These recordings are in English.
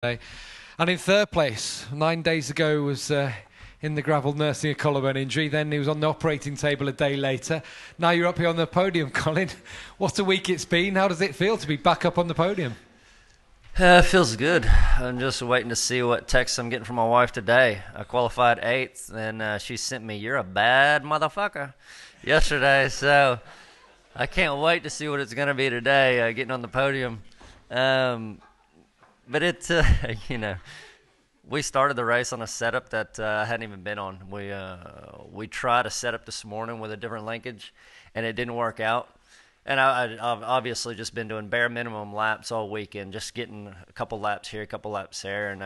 And in third place, 9 days ago, was in the gravel nursing a collarbone injury. Then he was on the operating table a day later. Now you're up here on the podium, Colin. What a week it's been. How does it feel to be back up on the podium? It feels good. I'm just waiting to see what text I'm getting from my wife today. I qualified 8th, and she sent me, "You're a bad motherfucker," yesterday. So I can't wait to see what it's going to be today, getting on the podium. But it's, we started the race on a setup that I hadn't even been on. We tried a setup this morning with a different linkage, and it didn't work out. And I've obviously just been doing bare minimum laps all weekend, just getting a couple laps here, a couple laps there, and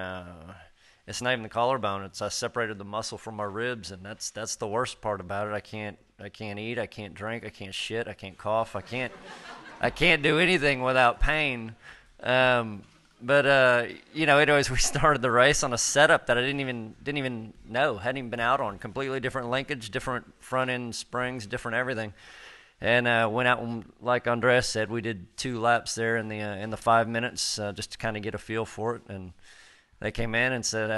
it's not even the collarbone. I separated the muscle from my ribs, and that's the worst part about it. I can't eat, I can't drink, I can't shit, I can't cough, I can't do anything without pain. Anyways, we started the race on a setup that I didn't even know, hadn't even been out on. Completely different linkage, different front end springs, different everything. And went out, and, like Andreas said, we did 2 laps there in the 5 minutes just to kind of get a feel for it. And they came in and said,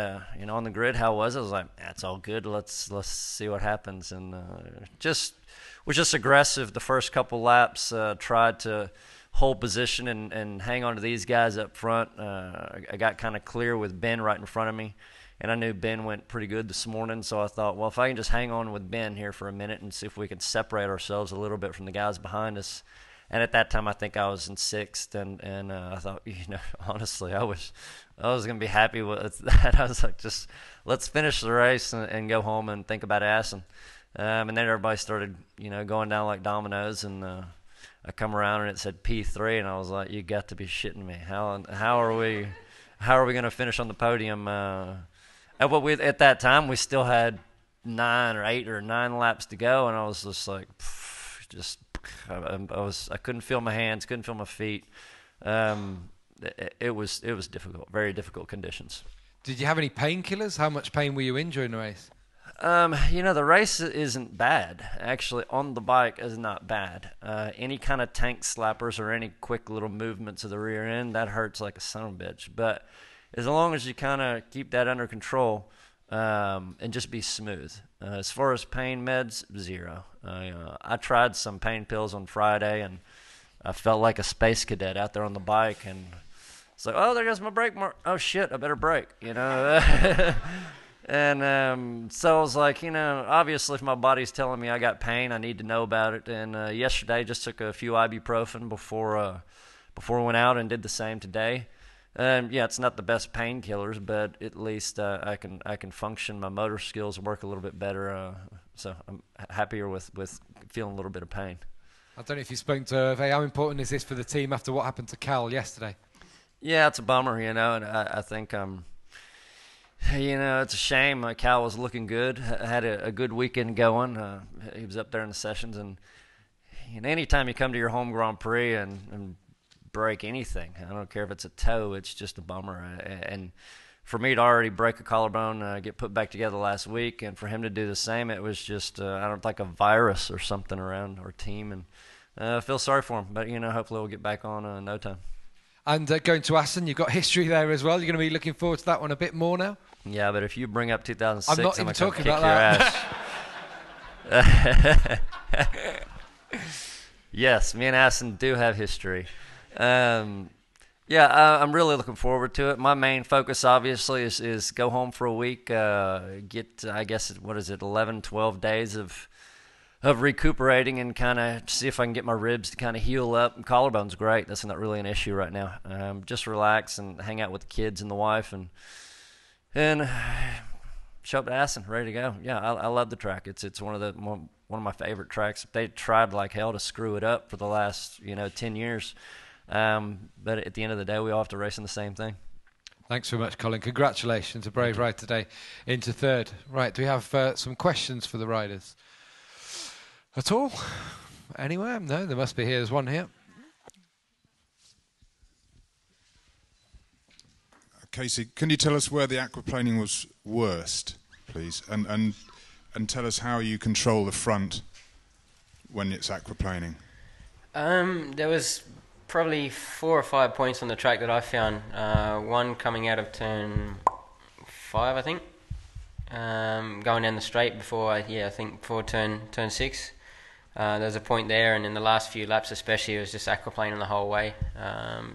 on the grid, how was it? I was like, that's all good. Let's see what happens. And was just aggressive the first couple laps. Tried to hold position and hang on to these guys up front. I got kind of clear with Ben right in front of me. And I knew Ben went pretty good this morning, so I thought, well, if I can just hang on with Ben here for a minute and see if we can separate ourselves a little bit from the guys behind us. And at that time, I think I was in 6th, and I thought, honestly, I was going to be happy with that. I was like, just let's finish the race and go home and think about Assen. And then everybody started, going down like dominoes, and I come around and it said P3, and I was like, you got to be shitting me. How are we going to finish on the podium? At that time, we still had 9 or 8 or 9 laps to go, and I was just like, I couldn't feel my hands, couldn't feel my feet. It was difficult, very difficult conditions. Did you have any painkillers? How much pain were you in during the race? The race isn't bad. Actually, on the bike is not bad. Any kind of tank slappers or any quick little movements of the rear end, that hurts like a son of a bitch. But as long as you kind of keep that under control and just be smooth. As far as pain meds, 0. I tried some pain pills on Friday, and I felt like a space cadet out there on the bike. And it's like, oh, there goes my brake mark. Oh, shit, I better brake, And so I was like, obviously if my body's telling me I got pain, I need to know about it. And yesterday just took a few ibuprofen before we went out, and did the same today. It's not the best painkillers, but at least I can function. My motor skills work a little bit better, so I'm happier with feeling a little bit of pain. I don't know if you spoke to Hervé. How important is this for the team after what happened to Cal yesterday? Yeah, it's a bummer, and I think it's a shame. Cal was looking good, had a good weekend going. He was up there in the sessions, and anytime you come to your home Grand Prix and break anything, I don't care if it's a toe, it's just a bummer. And for me to already break a collarbone, get put back together last week, and for him to do the same, it was just I don't like a virus or something around our team, and I feel sorry for him. But hopefully we'll get back on in no time. And going to Assen, you've got history there as well. You're going to be looking forward to that one a bit more now. Yeah, but if you bring up 2006, I'm not even talking about that. Yes, me and Assen do have history. I'm really looking forward to it. My main focus, obviously, is go home for a week, get, I guess, 11, 12 days of recuperating, and kind of see if I can get my ribs to kind of heal up. And collarbone's great. That's not really an issue right now. Just relax and hang out with the kids and the wife, and show up to Assen, ready to go. Yeah, I love the track. It's one of my favorite tracks. They tried like hell to screw it up for the last 10 years. But at the end of the day, we all have to race in the same thing. Thanks very much, Colin. Congratulations. A brave ride today into 3rd. Right, do we have some questions for the riders at all? Anywhere? No, there must be here. There's one here. Casey, can you tell us where the aquaplaning was worst, please? And tell us how you control the front when it's aquaplaning. There was Probably 4 or 5 points on the track that I found. One coming out of turn 5, I think. Going down the straight before turn 6. There was a point there, and in the last few laps especially, it was just aquaplaning the whole way.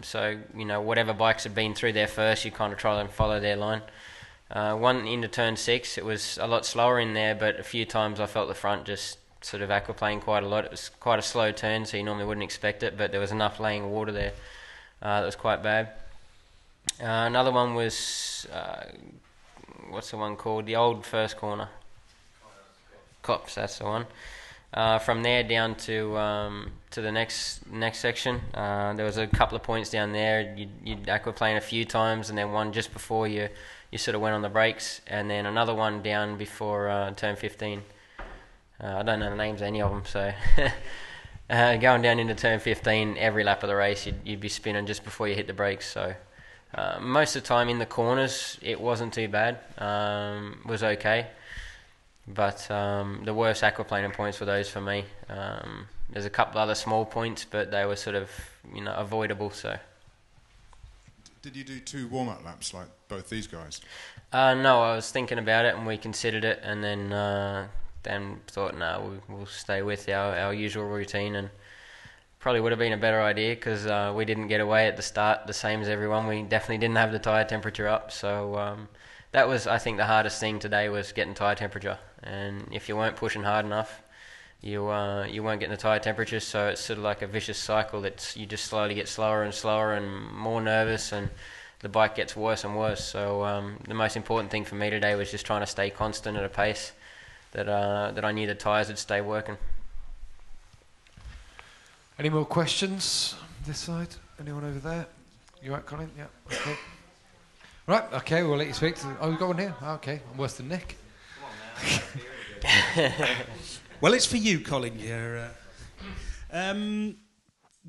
So, whatever bikes had been through there first, you kind of try and follow their line. One into turn 6, it was a lot slower in there, but a few times I felt the front just sort of aquaplane quite a lot. It was quite a slow turn, so you normally wouldn't expect it, but there was enough laying water there that was quite bad. Another one was, what's the one called? The old first corner. Cops, that's the one. From there down to the next section, there was a couple of points down there. You'd aquaplane a few times, and then one just before you sort of went on the brakes, and then another one down before turn 15. I don't know the names of any of them, so going down into turn 15, every lap of the race, you'd be spinning just before you hit the brakes. So most of the time in the corners, it wasn't too bad. Was okay. But the worst aquaplaning points were those for me. There's a couple other small points, but they were sort of, avoidable. So. Did you do 2 warm-up laps like both these guys? No, I was thinking about it, and we considered it, and then thought, no, we'll stay with our usual routine, and probably would have been a better idea because we didn't get away at the start the same as everyone. We definitely didn't have the tyre temperature up, so that was, I think, the hardest thing today was getting tyre temperature. And if you weren't pushing hard enough, you weren't getting the tyre temperature, so it's sort of like a vicious cycle that you just slowly get slower and slower and more nervous, and the bike gets worse and worse. So the most important thing for me today was just trying to stay constant at a pace that I knew the tyres would stay working. Any more questions this side? Anyone over there? You right, Colin? Yeah. Okay. Right. Okay. We'll let you speak. We've got one here. Okay. I'm worse than Nick. Well, it's for you, Colin.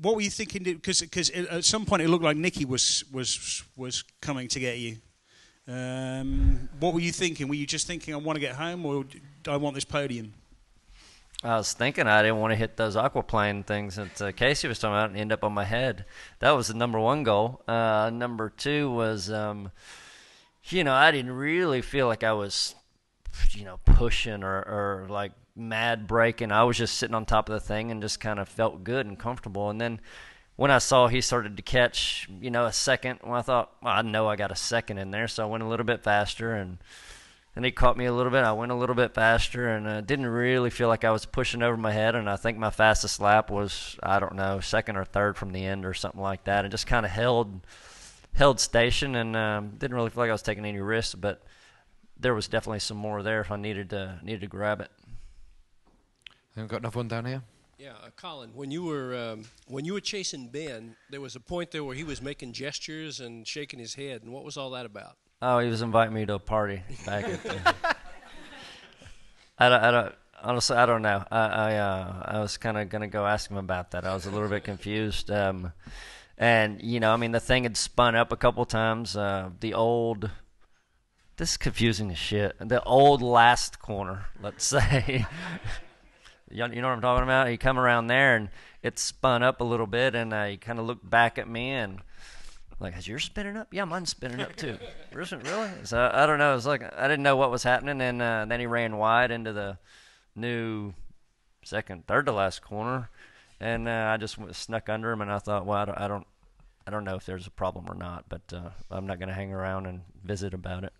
What were you thinking? Because at some point it looked like Nicky was coming to get you. What were you thinking? Were you just thinking, I want to get home, or I want this podium? I was thinking I didn't want to hit those aquaplane things that Casey was talking about and end up on my head. That was the number one goal. Number two was, I didn't really feel like I was, pushing or like mad braking. I was just sitting on top of the thing and just kind of felt good and comfortable. And then when I saw he started to catch, a second, I thought, well, I know I got a second in there, so I went a little bit faster, and he caught me a little bit. I went a little bit faster, and didn't really feel like I was pushing over my head, and I think my fastest lap was, I don't know, second or third from the end or something like that, and just kind of held station, and didn't really feel like I was taking any risks, but there was definitely some more there if I needed to grab it. We've got another one down here. Yeah, Colin, when you were chasing Ben, there was a point there where he was making gestures and shaking his head, and what was all that about? Oh, he was inviting me to a party back at the... Honestly, I don't know. I was kind of going to go ask him about that. I was a little bit confused. And, the thing had spun up a couple times. This is confusing as shit. The old last corner, let's say. You know what I'm talking about? He come around there, and it spun up a little bit, and he kind of looked back at me, and like, is yours spinning up? Yeah, mine's spinning up too. Really? So I don't know. It was like I didn't know what was happening, and then he ran wide into the new third to last corner, and I just snuck under him, and I thought, well, I don't know if there's a problem or not, but I'm not going to hang around and visit about it.